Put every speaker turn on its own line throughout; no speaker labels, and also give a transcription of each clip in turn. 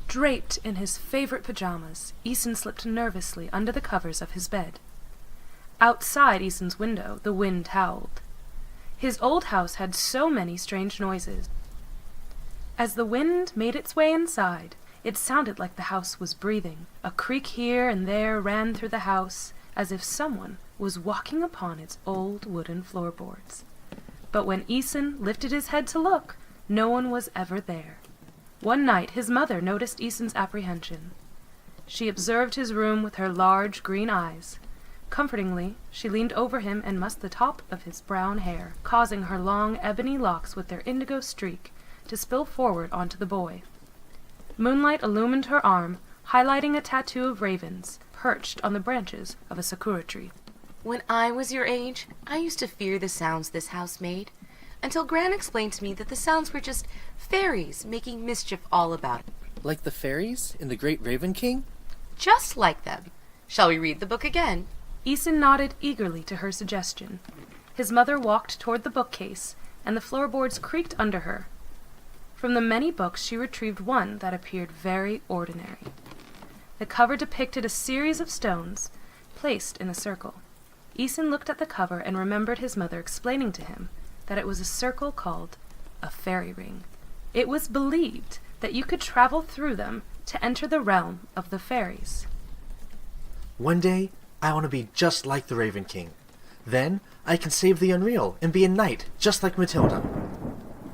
Draped in his favorite pajamas, Easton slipped nervously under the covers of his bed. Outside Easton's window, the wind howled. His old house had so many strange noises. As the wind made its way inside, it sounded like the house was breathing. A creak here and there ran through the house, as if someone was walking upon its old wooden floorboards. But when Easton lifted his head to look, no one was ever there. One night his mother noticed Easton's apprehension. She observed his room with her large green eyes. Comfortingly, she leaned over him and mussed the top of his brown hair, causing her long ebony locks with their indigo streak to spill forward onto the boy. Moonlight illumined her arm, highlighting a tattoo of ravens perched on the branches of a sakura tree.
When I was your age, I used to fear the sounds this house made, until Gran explained to me that the sounds were just fairies making mischief all about it.
Like the fairies in The Great Raven King?
Just like them. Shall we read the book again?
Easton nodded eagerly to her suggestion. His mother walked toward the bookcase, and the floorboards creaked under her. From the many books she retrieved one that appeared very ordinary. The cover depicted a series of stones, placed in a circle. Easton looked at the cover and remembered his mother explaining to him that it was a circle called a fairy ring. It was believed that you could travel through them to enter the realm of the fairies.
One day, I want to be just like the Raven King. Then, I can save the Unreal and be a knight, just like Matilda.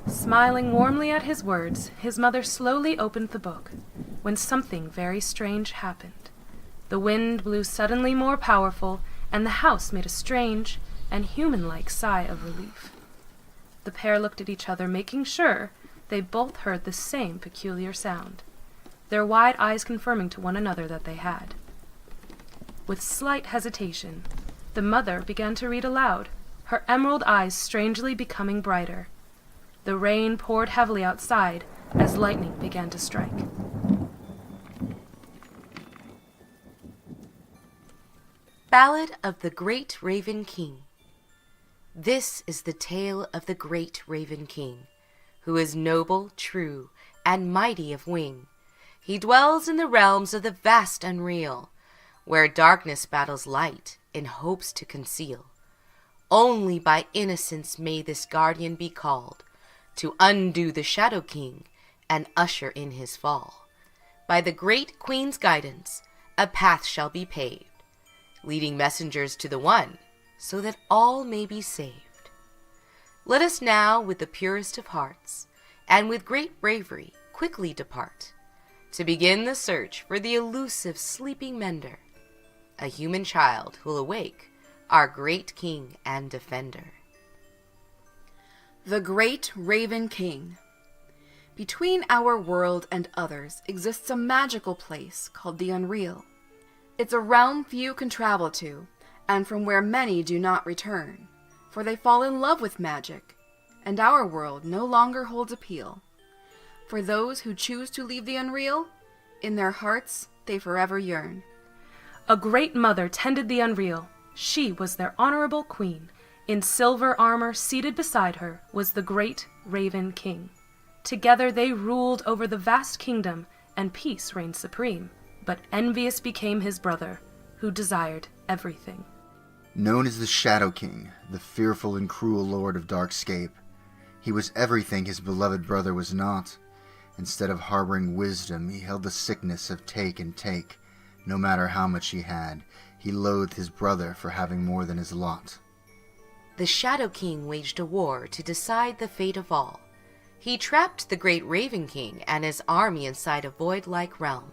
Smiling warmly at his words, his mother slowly opened the book, when something very strange happened. The wind blew suddenly more powerful, and the house made a strange and human-like sigh of relief. The pair looked at each other, making sure they both heard the same peculiar sound, their wide eyes confirming to one another that they had. With slight hesitation, the mother began to read aloud, her emerald eyes strangely becoming brighter. The rain poured heavily outside as lightning began to strike.
Ballad of the Great Raven King. This is the tale of the Great Raven King, who is noble, true, and mighty of wing. He dwells in the realms of the vast unreal, where darkness battles light in hopes to conceal. Only by innocence may this guardian be called, to undo the Shadow King and usher in his fall. By the great Queen's guidance, a path shall be paved, leading messengers to the One, so that all may be saved. Let us now, with the purest of hearts, and with great bravery, quickly depart, to begin the search for the elusive sleeping mender, a human child who'll awake our great King and defender.
The Great Raven King. Between our world and others exists a magical place called the Unreal. It's a realm few can travel to, and from where many do not return, for they fall in love with magic, and our world no longer holds appeal. For those who choose to leave the Unreal, in their hearts they forever yearn.
A great mother tended the Unreal. She was their honorable queen. In silver armor, seated beside her, was the great Raven King. Together they ruled over the vast kingdom, and peace reigned supreme. But envious became his brother, who desired everything.
Known as the Shadow King, the fearful and cruel lord of Darkscape, he was everything his beloved brother was not. Instead of harboring wisdom, he held the sickness of take and take. No matter how much he had, he loathed his brother for having more than his lot.
The Shadow King waged a war to decide the fate of all. He trapped the great Raven King and his army inside a void-like realm.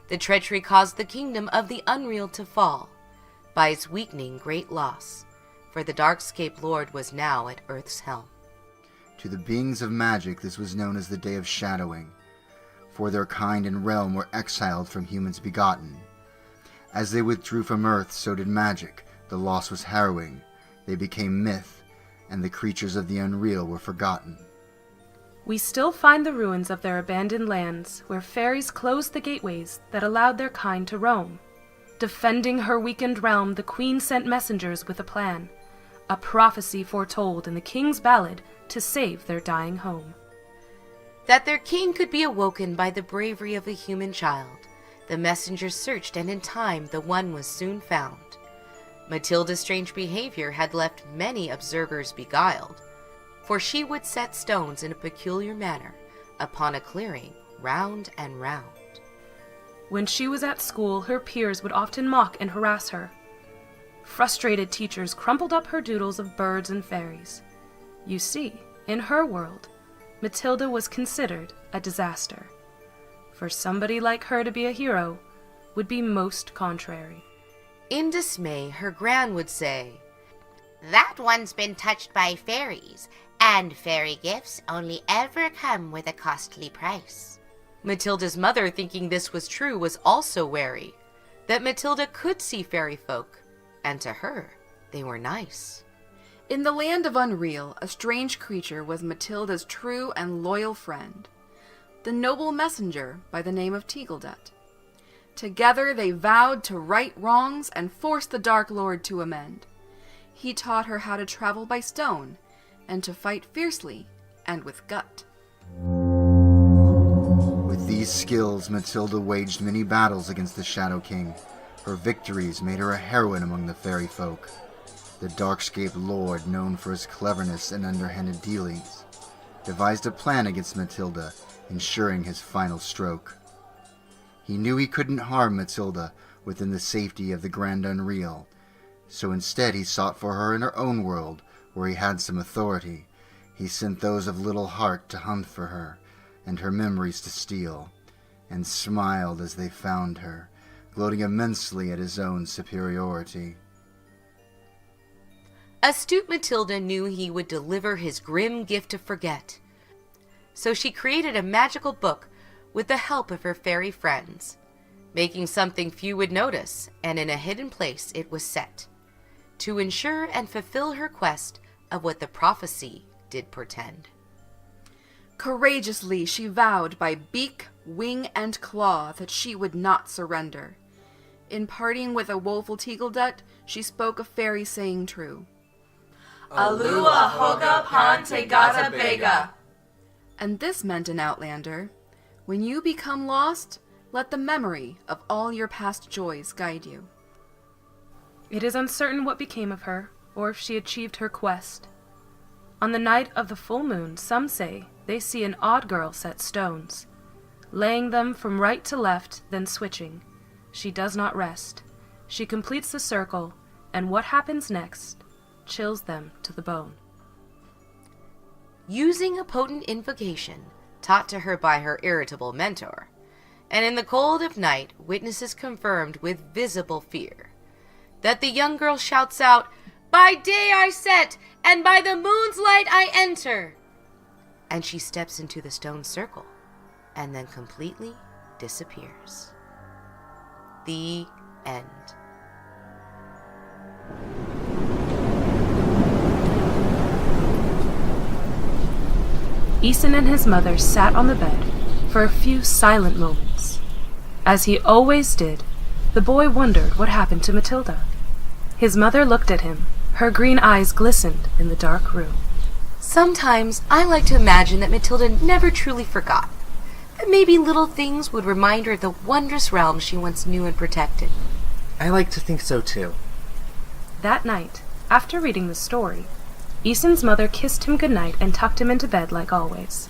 The treachery caused the kingdom of the Unreal to fall, by its weakening great loss, for the Darkscape Lord was now at Earth's helm.
To the beings of magic this was known as the Day of Shadowing, for their kind and realm were exiled from humans begotten. As they withdrew from Earth, so did magic. The loss was harrowing. They became myth, and the creatures of the Unreal were forgotten.
We still find the ruins of their abandoned lands, where fairies closed the gateways that allowed their kind to roam. Defending her weakened realm, the queen sent messengers with a plan, a prophecy foretold in the king's ballad to save their dying home.
That their king could be awoken by the bravery of a human child, the messengers searched, and in time the one was soon found. Matilda's strange behavior had left many observers beguiled, for she would set stones in a peculiar manner upon a clearing, round and round.
When she was at school, her peers would often mock and harass her. Frustrated teachers crumpled up her doodles of birds and fairies. You see, in her world, Matilda was considered a disaster. For somebody like her to be a hero would be most contrary.
In dismay, her gran would say, "That one's been touched by fairies, and fairy gifts only ever come with a costly price." Matilda's mother, thinking this was true, was also wary that Matilda could see fairy folk, and to her, they were nice.
In the land of Unreal, a strange creature was Matilda's true and loyal friend, the noble messenger by the name of Teagledut. Together they vowed to right wrongs and force the Dark Lord to amend. He taught her how to travel by stone, and to fight fiercely and with gut.
With these skills, Matilda waged many battles against the Shadow King. Her victories made her a heroine among the fairy folk. The Darkscape Lord, known for his cleverness and underhanded dealings, devised a plan against Matilda, ensuring his final stroke. He knew he couldn't harm Matilda within the safety of the Grand Unreal, so instead he sought for her in her own world, where he had some authority. He sent those of little heart to hunt for her, and her memories to steal, and smiled as they found her, gloating immensely at his own superiority.
Astute Matilda knew he would deliver his grim gift to forget, so she created a magical book with the help of her fairy friends, making something few would notice, and in a hidden place it was set, to ensure and fulfill her quest of what the prophecy did portend.
Courageously she vowed by beak, wing, and claw that she would not surrender. In parting with a woeful Teagledut, she spoke a fairy saying true.
Alua hoga pante gata bega.
And this meant in Outlander, when you become lost, let the memory of all your past joys guide you.
It is uncertain what became of her, or if she achieved her quest. On the night of the full moon, some say they see an odd girl set stones, laying them from right to left, then switching. She does not rest. She completes the circle, and what happens next chills them to the bone.
Using a potent invocation taught to her by her irritable mentor, and in the cold of night, witnesses confirmed with visible fear that the young girl shouts out, "By day I set, and by the moon's light I enter!" And she steps into the stone circle, and then completely disappears. The end.
Æson and his mother sat on the bed for a few silent moments. As he always did, the boy wondered what happened to Matilda. His mother looked at him. Her green eyes glistened in the dark room.
Sometimes I like to imagine that Matilda never truly forgot, that maybe little things would remind her of the wondrous realm she once knew and protected.
I like to think so too.
That night, after reading the story, Æson's mother kissed him goodnight and tucked him into bed like always.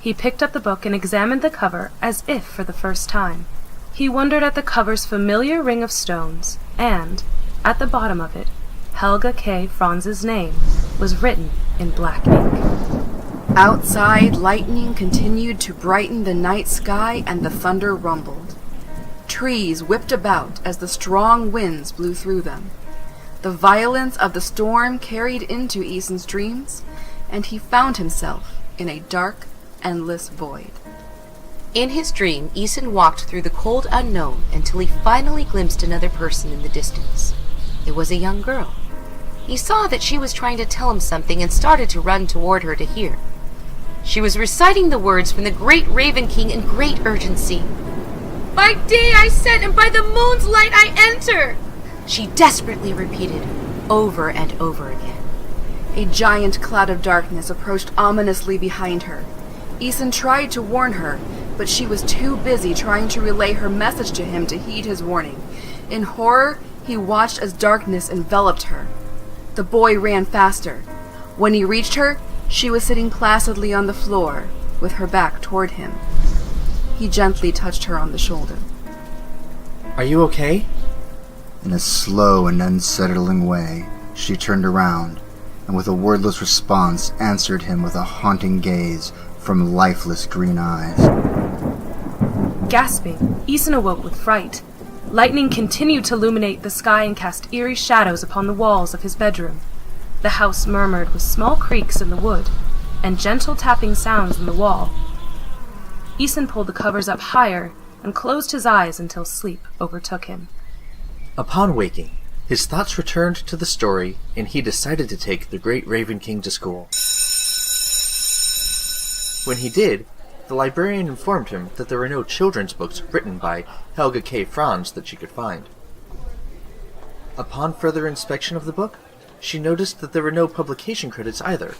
He picked up the book and examined the cover as if for the first time. He wondered at the cover's familiar ring of stones, and, at the bottom of it, Helga K. Franz's name was written in black ink.
Outside, lightning continued to brighten the night sky, and the thunder rumbled. Trees whipped about as the strong winds blew through them. The violence of the storm carried into Æson's dreams, and he found himself in a dark, endless void.
In his dream, Æson walked through the cold unknown until he finally glimpsed another person in the distance. It was a young girl. He saw that she was trying to tell him something and started to run toward her to hear. She was reciting the words from the great Raven King in great urgency. "By day I set, and by the moon's light I enter!" She desperately repeated over and over again.
A giant cloud of darkness approached ominously behind her. Aeson tried to warn her, but she was too busy trying to relay her message to him to heed his warning. In horror, he watched as darkness enveloped her. The boy ran faster. When he reached her, she was sitting placidly on the floor, with her back toward him. He gently touched her on the shoulder.
Are you okay?
In a slow and unsettling way, she turned around, and with a wordless response answered him with a haunting gaze from lifeless green eyes.
Gasping, Aeson awoke with fright. Lightning continued to illuminate the sky and cast eerie shadows upon the walls of his bedroom. The house murmured with small creaks in the wood, and gentle tapping sounds in the wall. Aeson pulled the covers up higher and closed his eyes until sleep overtook him.
Upon waking, his thoughts returned to the story, and he decided to take the Great Raven King to school. When he did, the librarian informed him that there were no children's books written by Helga K. Franz that she could find. Upon further inspection of the book, she noticed that there were no publication credits either.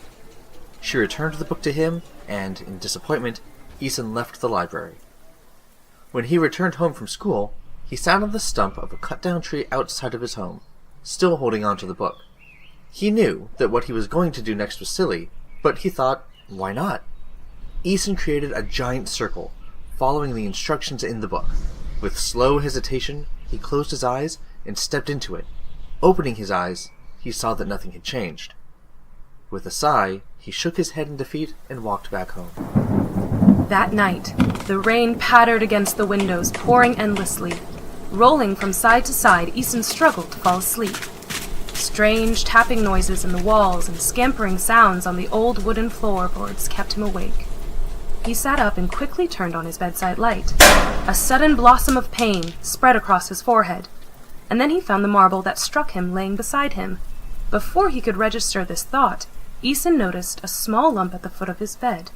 She returned the book to him, and, in disappointment, Aeson left the library. When he returned home from school, he sat on the stump of a cut-down tree outside of his home, still holding on to the book. He knew that what he was going to do next was silly, but he thought, why not? Aeson created a giant circle, following the instructions in the book. With slow hesitation, he closed his eyes and stepped into it. Opening his eyes, he saw that nothing had changed. With a sigh, he shook his head in defeat and walked back home.
That night, the rain pattered against the windows, pouring endlessly. Rolling from side to side, Aeson struggled to fall asleep. Strange tapping noises in the walls and scampering sounds on the old wooden floorboards kept him awake. He sat up and quickly turned on his bedside light. A sudden blossom of pain spread across his forehead, and then he found the marble that struck him laying beside him. Before he could register this thought, Aeson noticed a small lump at the foot of his bed.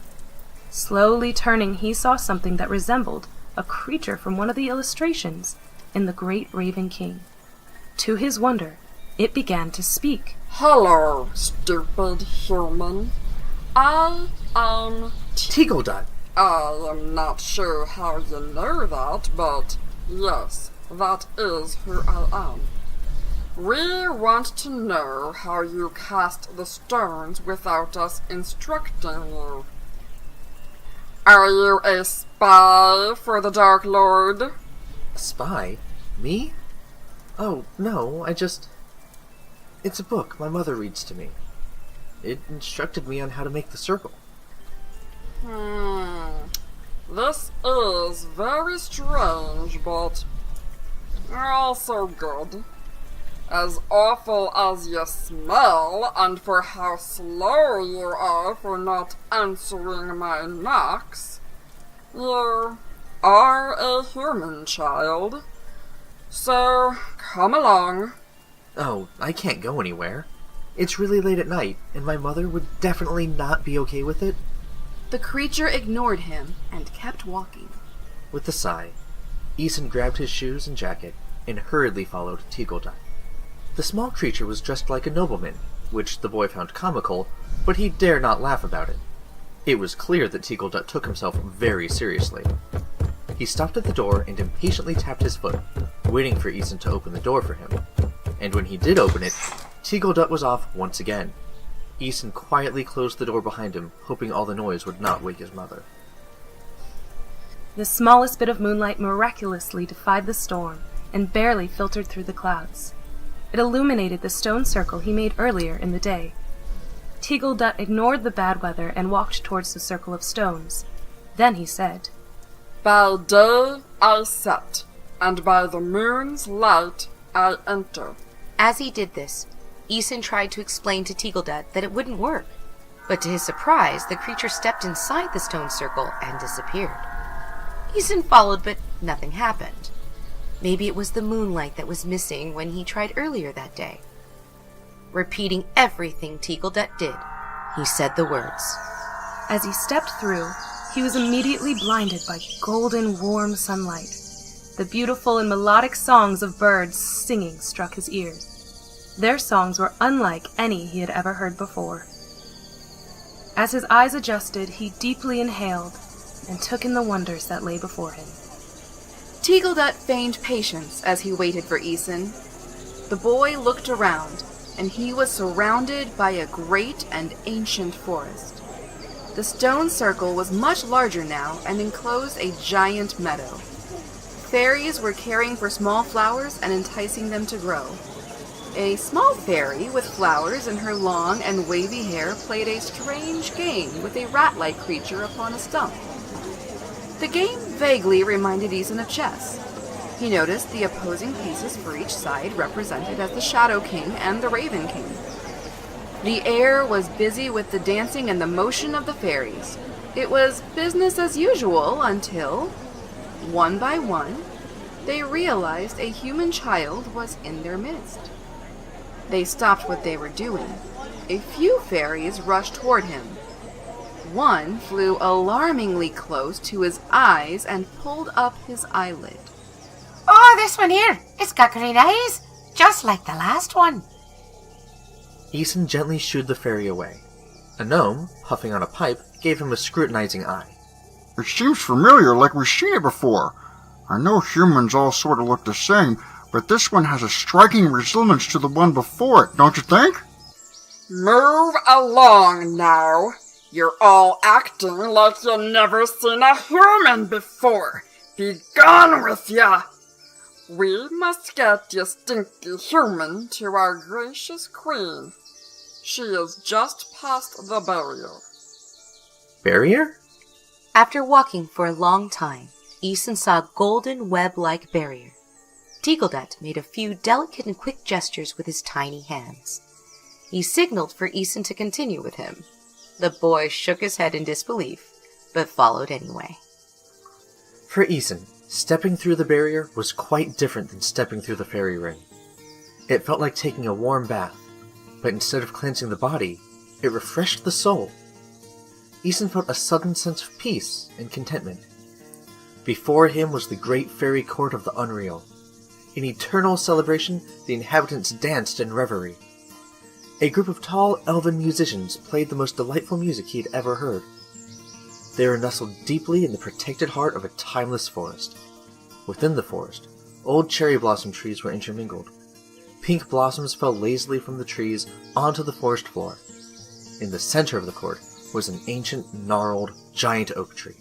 Slowly turning, he saw something that resembled a creature from one of the illustrations in The Great Raven King. To his wonder, it began to speak.
Hello, stupid human. I am
Teagledot!
I am not sure how you know that, but yes, that is who I am. We want to know how you cast the stones without us instructing you. Are you a spy for the Dark Lord?
A spy? Me? Oh, no, It's a book my mother reads to me. It instructed me on how to make the circle.
This is very strange, but also good. As awful as you smell, and for how slow you are for not answering my knocks, you are a human child. So, come along.
Oh, I can't go anywhere. It's really late at night, and my mother would definitely not be okay with it.
The creature ignored him and kept walking.
With a sigh, Aeson grabbed his shoes and jacket and hurriedly followed Teagledot. The small creature was dressed like a nobleman, which the boy found comical, but he dared not laugh about it. It was clear that Teagledot took himself very seriously. He stopped at the door and impatiently tapped his foot, waiting for Aeson to open the door for him. And when he did open it, Teagledot was off once again. Aeson quietly closed the door behind him, hoping all the noise would not wake his mother.
The smallest bit of moonlight miraculously defied the storm and barely filtered through the clouds. It illuminated the stone circle he made earlier in the day. Teagledot ignored the bad weather and walked towards the circle of stones. Then he said,
By day I set, and by the moon's light I enter.
As he did this, Aeson tried to explain to Teagledot that it wouldn't work. But to his surprise, the creature stepped inside the stone circle and disappeared. Aeson followed, but nothing happened. Maybe it was the moonlight that was missing when he tried earlier that day. Repeating everything Teagledot did, he said the words.
As he stepped through, he was immediately blinded by golden, warm sunlight. The beautiful and melodic songs of birds singing struck his ears. Their songs were unlike any he had ever heard before. As his eyes adjusted, he deeply inhaled and took in the wonders that lay before him.
Teagledut feigned patience as he waited for Æson. The boy looked around, and he was surrounded by a great and ancient forest. The stone circle was much larger now and enclosed a giant meadow. Fairies were caring for small flowers and enticing them to grow. A small fairy with flowers in her long and wavy hair played a strange game with a rat-like creature upon a stump. The game vaguely reminded Æson of chess. He noticed the opposing pieces for each side represented as the Shadow King and the Raven King. The air was busy with the dancing and the motion of the fairies. It was business as usual until, one by one, they realized a human child was in their midst. They stopped what they were doing. A few fairies rushed toward him. One flew alarmingly close to his eyes and pulled up his eyelid.
Oh, this one here. It's got green eyes, just like the last one.
Æson gently shooed the fairy away. A gnome, puffing on a pipe, gave him a scrutinizing eye.
It seems familiar, like we've seen it before. I know humans all sort of look the same, but this one has a striking resemblance to the one before it, don't you think?
Move along now. You're all acting like you've never seen a human before. Be gone with ya! We must get your stinky human to our gracious queen. She is just past the barrier.
Barrier?
After walking for a long time, Æson saw a golden web-like barrier. Teagledut made a few delicate and quick gestures with his tiny hands. He signaled for Æson to continue with him. The boy shook his head in disbelief, but followed anyway.
For Æson, stepping through the barrier was quite different than stepping through the fairy ring. It felt like taking a warm bath, but instead of cleansing the body, it refreshed the soul. Æson felt a sudden sense of peace and contentment. Before him was the great fairy court of the unreal. In eternal celebration, the inhabitants danced in reverie. A group of tall elven musicians played the most delightful music he had ever heard. They were nestled deeply in the protected heart of a timeless forest. Within the forest, old cherry blossom trees were intermingled. Pink blossoms fell lazily from the trees onto the forest floor. In the center of the court was an ancient, gnarled, giant oak tree.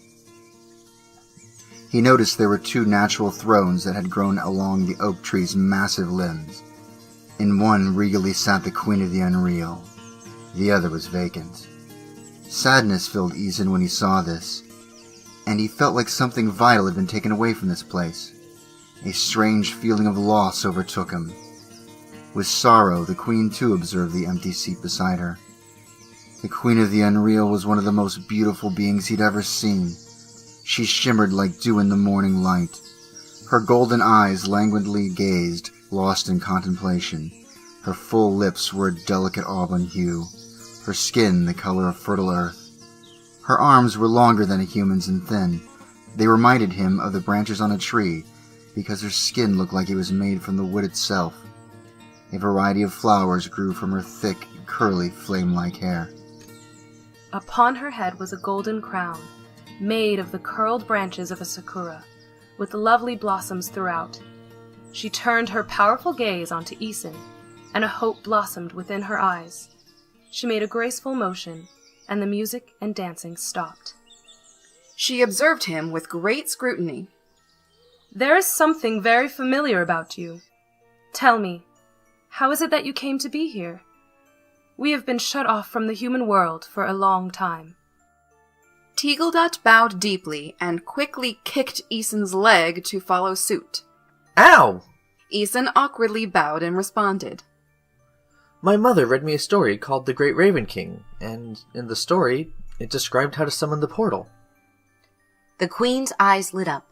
He noticed there were 2 natural thrones that had grown along the oak tree's massive limbs. In one regally sat the Queen of the Unreal. The other was vacant. Sadness filled Æson when he saw this, and he felt like something vital had been taken away from this place. A strange feeling of loss overtook him. With sorrow, the Queen too observed the empty seat beside her. The Queen of the Unreal was one of the most beautiful beings he'd ever seen. She shimmered like dew in the morning light. Her golden eyes languidly gazed, lost in contemplation. Her full lips were a delicate auburn hue, her skin the color of fertile earth. Her arms were longer than a human's and thin. They reminded him of the branches on a tree, because her skin looked like it was made from the wood itself. A variety of flowers grew from her thick, curly, flame-like hair.
Upon her head was a golden crown, made of the curled branches of a sakura, with lovely blossoms throughout. She turned her powerful gaze onto Æson, and a hope blossomed within her eyes. She made a graceful motion, and the music and dancing stopped.
She observed him with great scrutiny.
There is something very familiar about you. Tell me, how is it that you came to be here? We have been shut off from the human world for a long time.
Teagledut bowed deeply and quickly kicked Æson's leg to follow suit.
Ow!
Æson awkwardly bowed and responded.
My mother read me a story called The Great Raven King, and in the story, it described how to summon the portal.
The Queen's eyes lit up,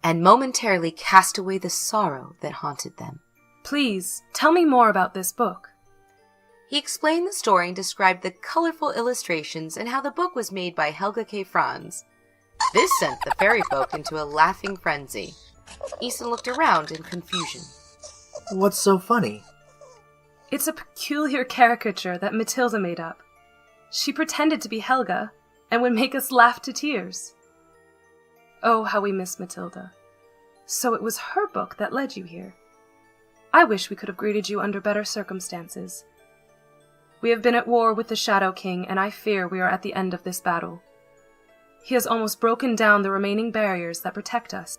and momentarily cast away the sorrow that haunted them.
Please, tell me more about this book.
He explained the story and described the colorful illustrations and how the book was made by Helga K. Franz. This sent the fairy folk into a laughing frenzy. Æson looked around in confusion.
What's so funny?
It's a peculiar caricature that Matilda made up. She pretended to be Helga, and would make us laugh to tears. Oh, how we miss Matilda. So it was her book that led you here. I wish we could have greeted you under better circumstances. We have been at war with the Shadow King, and I fear we are at the end of this battle. He has almost broken down the remaining barriers that protect us.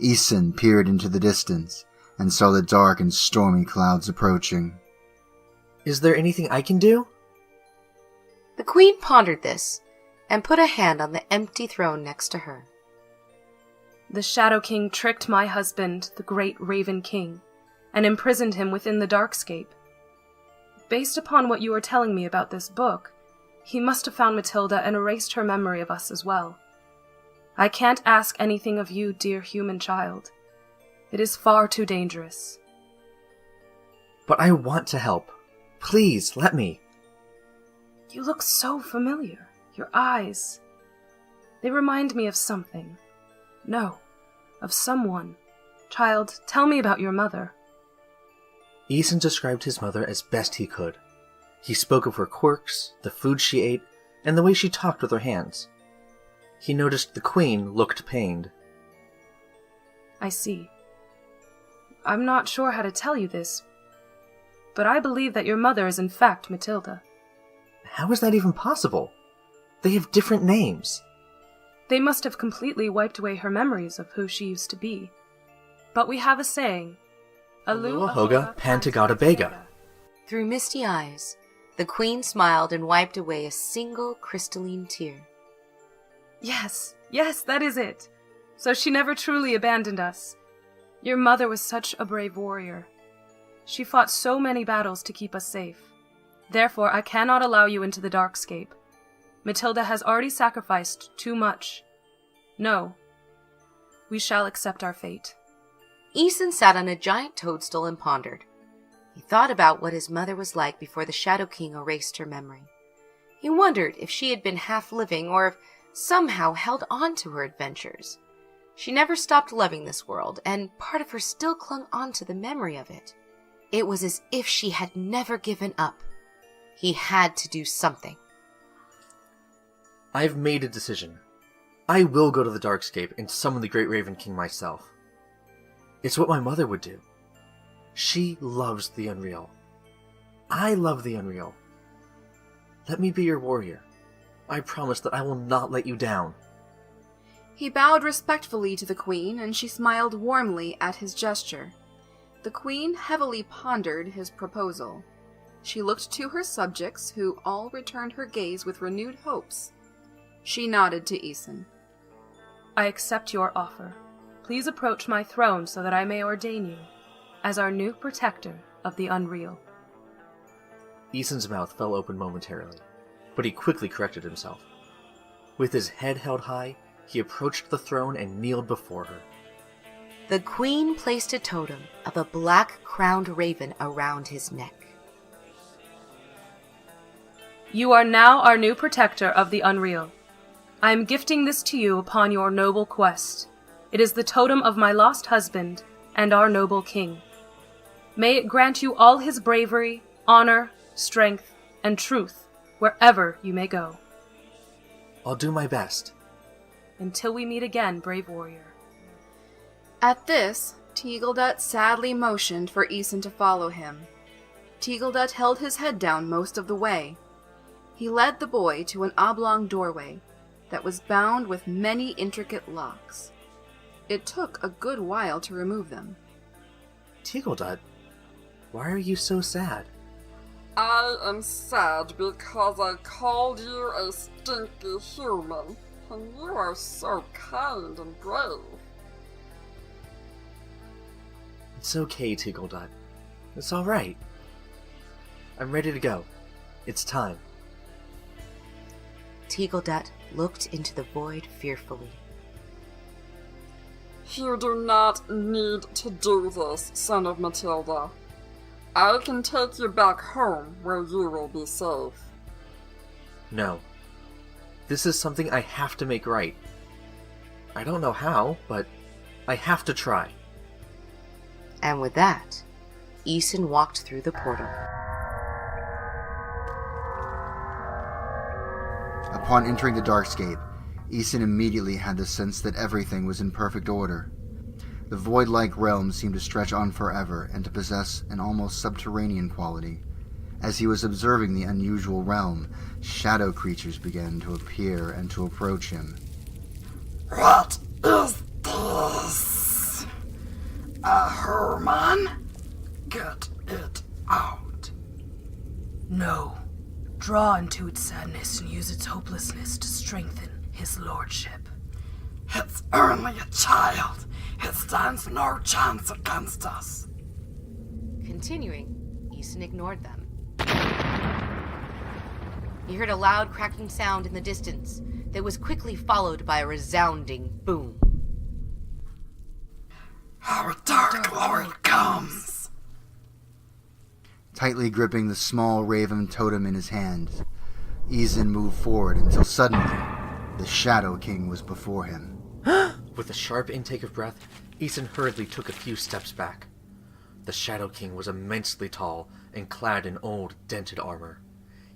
Aeson peered into the distance and saw the dark and stormy clouds approaching.
Is there anything I can do?
The queen pondered this and put a hand on the empty throne next to her.
The Shadow King tricked my husband, the great Raven King, and imprisoned him within the Darkscape. Based upon what you are telling me about this book, he must have found Matilda and erased her memory of us as well. I can't ask anything of you, dear human child. It is far too dangerous.
But I want to help. Please, let me.
You look so familiar. Your eyes. They remind me of something. No, of someone. Child, tell me about your mother.
Aeson described his mother as best he could. He spoke of her quirks, the food she ate, and the way she talked with her hands. He noticed the queen looked pained.
I see. I'm not sure how to tell you this, but I believe that your mother is in fact Matilda.
How is that even possible? They have different names.
They must have completely wiped away her memories of who she used to be. But we have a saying,
Alua Hoga Pantagata Bega.
Through misty eyes, the queen smiled and wiped away a single crystalline tear.
Yes, that is it. So she never truly abandoned us. Your mother was such a brave warrior. She fought so many battles to keep us safe. Therefore, I cannot allow you into the Darkscape. Matilda has already sacrificed too much. No, we shall accept our fate.
Aeson sat on a giant toadstool and pondered. He thought about what his mother was like before the Shadow King erased her memory. He wondered if she had been half-living or if somehow held on to her adventures. She never stopped loving this world, and part of her still clung on to the memory of it. It was as if she had never given up. He had to do something.
I've made a decision. I will go to the Darkscape and summon the Great Raven King myself. It's what my mother would do. She loves the unreal. I love the unreal. Let me be your warrior. I promise that I will not let you down.
He bowed respectfully to the queen, and she smiled warmly at his gesture. The queen heavily pondered his proposal. She looked to her subjects, who all returned her gaze with renewed hopes. She nodded to Aeson.
I accept your offer. Please approach my throne so that I may ordain you as our new protector of the unreal.
Aeson's mouth fell open momentarily, but he quickly corrected himself. With his head held high, he approached the throne and kneeled before her.
The queen placed a totem of a black-crowned raven around his neck.
You are now our new protector of the unreal. I am gifting this to you upon your noble quest. It is the totem of my lost husband and our noble king. May it grant you all his bravery, honor, strength, and truth wherever you may go.
I'll do my best.
Until we meet again, brave warrior.
At this, Teagledut sadly motioned for Aeson to follow him. Teagledut held his head down most of the way. He led the boy to an oblong doorway that was bound with many intricate locks. It took a good while to remove them.
Teagledut, why are you so sad?
I am sad because I called you a stinky human, and you are so kind and brave.
It's okay, Teagledut. It's all right. I'm ready to go. It's time.
Teagledut looked into the void fearfully.
You do not need to do this, son of Matilda. I can take you back home where you will be safe.
No. This is something I have to make right. I don't know how, but I have to try.
And with that, Aeson walked through the portal.
Upon entering the Darkscape, Eason immediately had the sense that everything was in perfect order. The void-like realm seemed to stretch on forever and to possess an almost subterranean quality. As he was observing the unusual realm, shadow creatures began to appear and to approach him.
What is this? A Herman? Get it out.
No. Draw into its sadness and use its hopelessness to strengthen his lordship.
It's only a child. It stands no chance against us.
Continuing, Eason ignored them. He heard a loud cracking sound in the distance that was quickly followed by a resounding boom.
Our Dark Lord comes!
Tightly gripping the small raven totem in his hand, Eason moved forward until suddenly the Shadow King was before him.
With a sharp intake of breath, Eason hurriedly took a few steps back. The Shadow King was immensely tall and clad in old, dented armor.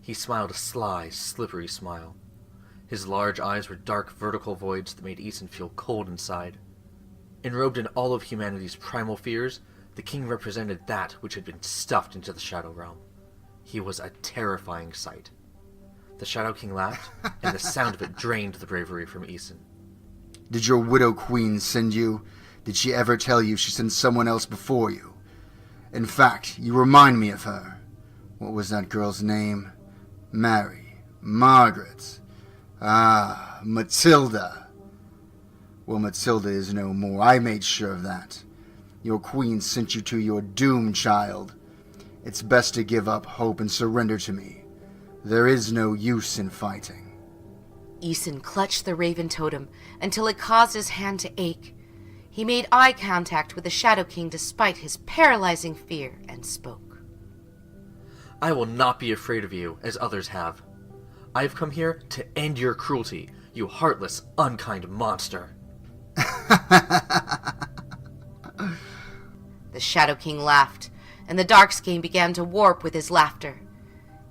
He smiled a sly, slippery smile. His large eyes were dark, vertical voids that made Eason feel cold inside. Enrobed in all of humanity's primal fears, the king represented that which had been stuffed into the Shadow Realm. He was a terrifying sight. The Shadow King laughed, and the sound of it drained the bravery from Eason.
Did your widow queen send you? Did she ever tell you she sent someone else before you? In fact, you remind me of her. What was that girl's name? Mary. Margaret. Ah, Matilda. Well, Matilda is no more. I made sure of that. Your queen sent you to your doom, child. It's best to give up hope and surrender to me. There is no use in fighting.
Eason clutched the raven totem until it caused his hand to ache. He made eye contact with the Shadow King despite his paralyzing fear and spoke.
I will not be afraid of you, as others have. I have come here to end your cruelty, you heartless, unkind monster.
The Shadow King laughed, and the Darkscape began to warp with his laughter.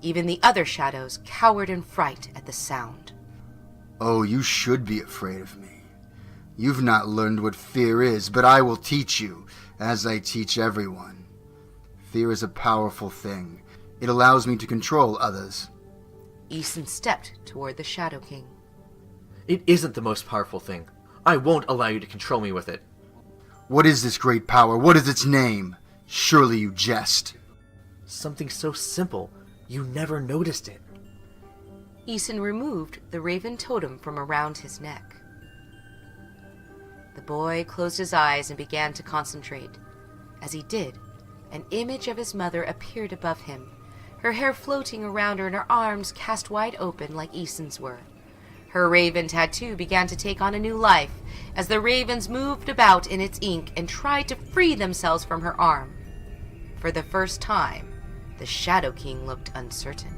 Even the other shadows cowered in fright at the sound.
Oh, you should be afraid of me. You've not learned what fear is, but I will teach you, as I teach everyone. Fear is a powerful thing. It allows me to control others.
Eason stepped toward the Shadow King.
It isn't the most powerful thing. I won't allow you to control me with it.
What is this great power? What is its name? Surely you jest.
Something so simple, you never noticed it.
Eason removed the raven totem from around his neck. The boy closed his eyes and began to concentrate. As he did, an image of his mother appeared above him, her hair floating around her and her arms cast wide open like Eason's were. Her raven tattoo began to take on a new life as the ravens moved about in its ink and tried to free themselves from her arm. For the first time, the Shadow King looked uncertain.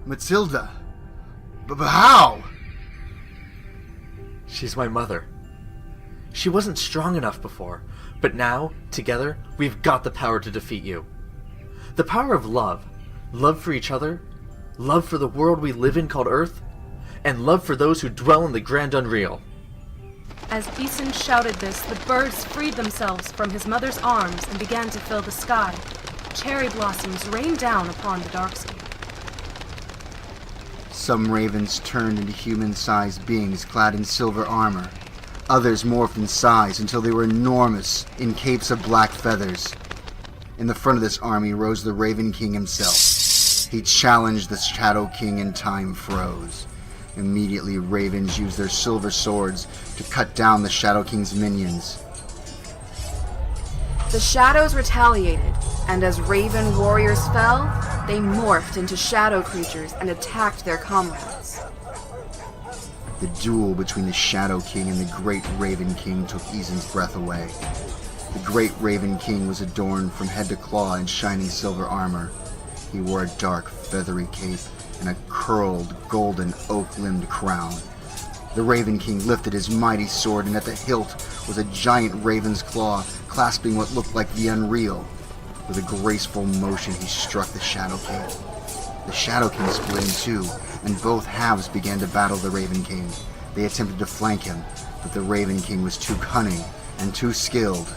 Matilda? But how?
She's my mother. She wasn't strong enough before, but now, together, we've got the power to defeat you. The power of love. Love for each other, love for the world we live in called Earth, and love for those who dwell in the grand unreal.
As Eason shouted this, the birds freed themselves from his mother's arms and began to fill the sky. Cherry blossoms rained down upon the Darkscape.
Some ravens turned into human-sized beings clad in silver armor. Others morphed in size until they were enormous, in capes of black feathers. In the front of this army rose the Raven King himself. He challenged the Shadow King and time froze. Immediately, ravens used their silver swords to cut down the Shadow King's minions.
The shadows retaliated, and as raven warriors fell, they morphed into shadow creatures and attacked their comrades.
The duel between the Shadow King and the Great Raven King took Eason's breath away. The Great Raven King was adorned from head to claw in shining silver armor. He wore a dark, feathery cape and a curled, golden, oak-limbed crown. The Raven King lifted his mighty sword, and at the hilt was a giant raven's claw clasping what looked like the unreal. With a graceful motion, he struck the Shadow King. The Shadow King split in two, and both halves began to battle the Raven King. They attempted to flank him, but the Raven King was too cunning and too skilled.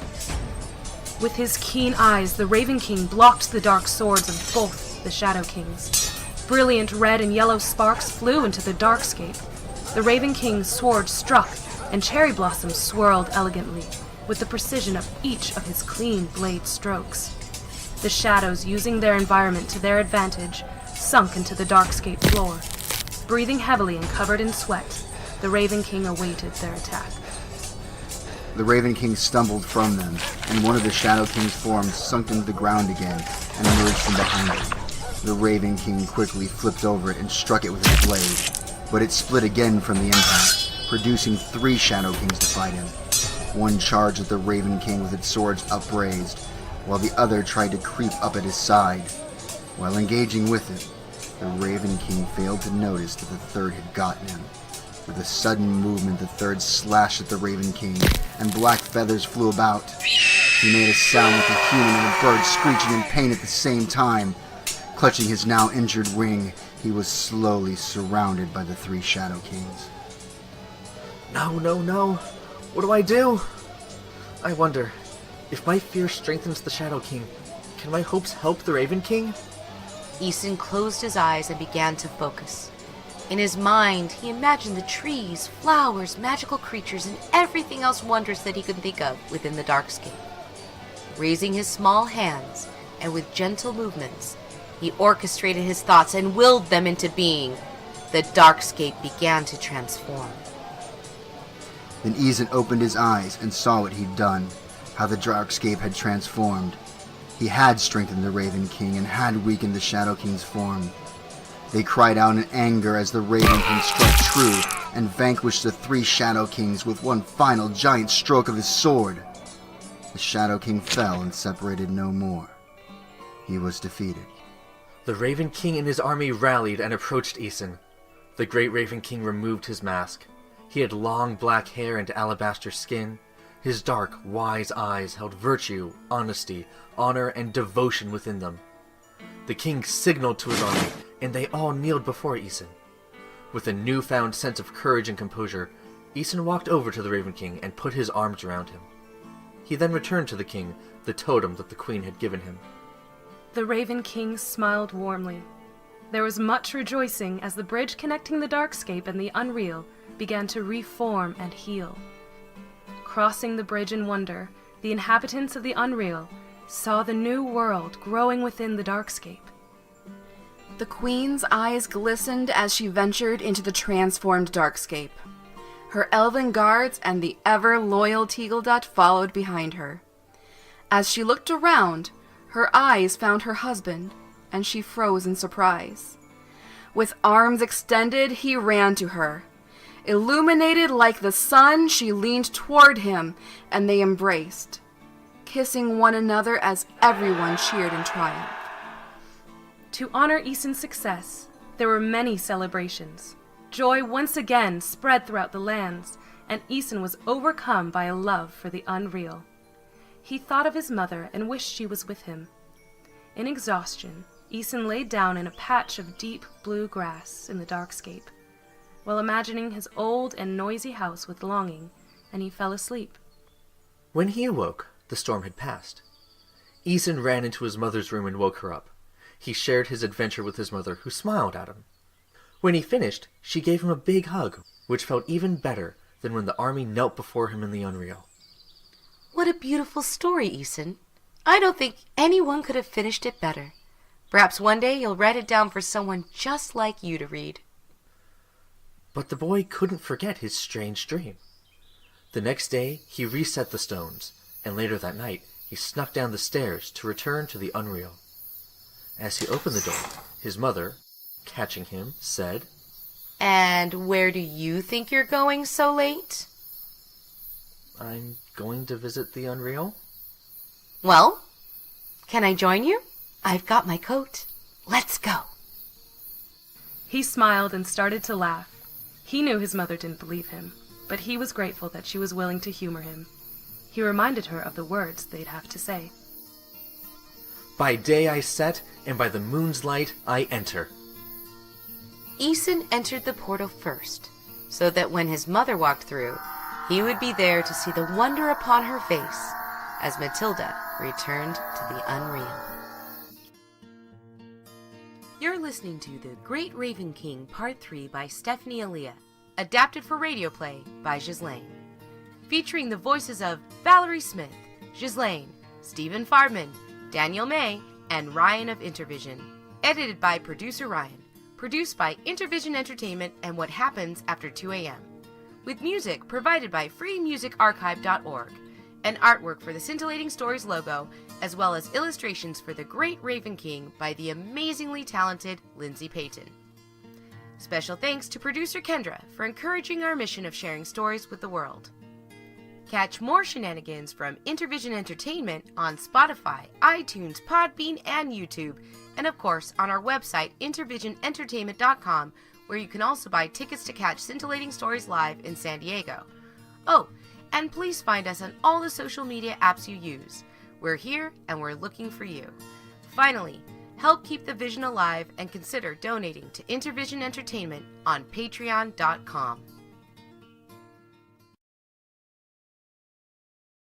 With his keen eyes, the Raven King blocked the dark swords of both the Shadow Kings. Brilliant red and yellow sparks flew into the darkscape. The Raven King's sword struck, and cherry blossoms swirled elegantly, with the precision of each of his clean blade strokes. The shadows, using their environment to their advantage, sunk into the darkscape floor. Breathing heavily and covered in sweat, the Raven King awaited their attack.
The Raven King stumbled from them, and one of the Shadow King's forms sunk into the ground again and emerged from behind it. The Raven King quickly flipped over it and struck it with his blade, but it split again from the impact, producing 3 Shadow Kings to fight him. One charged at the Raven King with its swords upraised, while the other tried to creep up at his side. While engaging with it, the Raven King failed to notice that the third had gotten him. With a sudden movement, the third slashed at the Raven King, and black feathers flew about. He made a sound like a human and a bird screeching in pain at the same time. Clutching his now injured wing, he was slowly surrounded by the 3 Shadow Kings.
No. What do I do? I wonder, if my fear strengthens the Shadow King, can my hopes help the Raven King?
Eason closed his eyes and began to focus. In his mind, he imagined the trees, flowers, magical creatures, and everything else wondrous that he could think of within the darkscape. Raising his small hands, and with gentle movements, he orchestrated his thoughts and willed them into being. The darkscape began to transform.
Then Eason opened his eyes and saw what he'd done, how the darkscape had transformed. He had strengthened the Raven King and had weakened the Shadow King's form. They cried out in anger as the Raven King struck true and vanquished the 3 Shadow Kings with one final giant stroke of his sword. The Shadow King fell and separated no more. He was defeated.
The Raven King and his army rallied and approached Eason. The great Raven King removed his mask. He had long black hair and alabaster skin. His dark, wise eyes held virtue, honesty, honor, and devotion within them. The king signaled to his army, and they all kneeled before Eason. With a newfound sense of courage and composure, Eason walked over to the Raven King and put his arms around him. He then returned to the king the totem that the queen had given him.
The Raven King smiled warmly. There was much rejoicing as the bridge connecting the darkscape and the unreal began to reform and heal. Crossing the bridge in wonder, the inhabitants of the unreal saw the new world growing within the darkscape.
The queen's eyes glistened as she ventured into the transformed darkscape. Her elven guards and the ever-loyal Teagledut followed behind her. As she looked around, her eyes found her husband, and she froze in surprise. With arms extended, he ran to her. Illuminated like the sun, she leaned toward him, and they embraced, kissing one another as everyone cheered in triumph.
To honor Eason's success, there were many celebrations. Joy once again spread throughout the lands, and Eason was overcome by a love for the unreal. He thought of his mother and wished she was with him. In exhaustion, Eason laid down in a patch of deep blue grass in the darkscape, while imagining his old and noisy house with longing, and he fell asleep.
When he awoke, the storm had passed. Eason ran into his mother's room and woke her up. He shared his adventure with his mother, who smiled at him. When he finished, she gave him a big hug, which felt even better than when the army knelt before him in the unreal.
What a beautiful story, Eason. I don't think anyone could have finished it better. Perhaps one day you'll write it down for someone just like you to read.
But the boy couldn't forget his strange dream. The next day, he reset the stones, and later that night, he snuck down the stairs to return to the unreal. As he opened the door, his mother, catching him, said,
"And where do you think you're going so late?"
"I'm going to visit the unreal."
"Well, can I join you? I've got my coat. Let's go."
He smiled and started to laugh. He knew his mother didn't believe him, but he was grateful that she was willing to humor him. He reminded her of the words they'd have to say.
"By day I set, and by the moon's light I enter."
Eason entered the portal first, so that when his mother walked through, he would be there to see the wonder upon her face as Matilda returned to the unreal. You're listening to The Great Raven King Part 3 by Stephanie Alia, adapted for Radioplay by Ghislaine. Featuring the voices of Valerie Smith, Ghislaine, Stephen Farbman, Danielle May, and Ryan of Intervision. Edited by Producer Ryan. Produced by Intervision Entertainment and What Happens After 2 a.m. With music provided by freemusicarchive.org. And artwork for the Scintillating Stories logo, as well as illustrations for The Great Raven King by the amazingly talented Lindsay Payton. Special thanks to Producer Kendra for encouraging our mission of sharing stories with the world. Catch more shenanigans from Intervision Entertainment on Spotify, iTunes, Podbean, and YouTube, and of course on our website intervisionentertainment.com, where you can also buy tickets to catch Scintillating Stories live in San Diego. Oh, and please find us on all the social media apps you use. We're here and we're looking for you. Finally, help keep the vision alive and consider donating to Intervision Entertainment on patreon.com.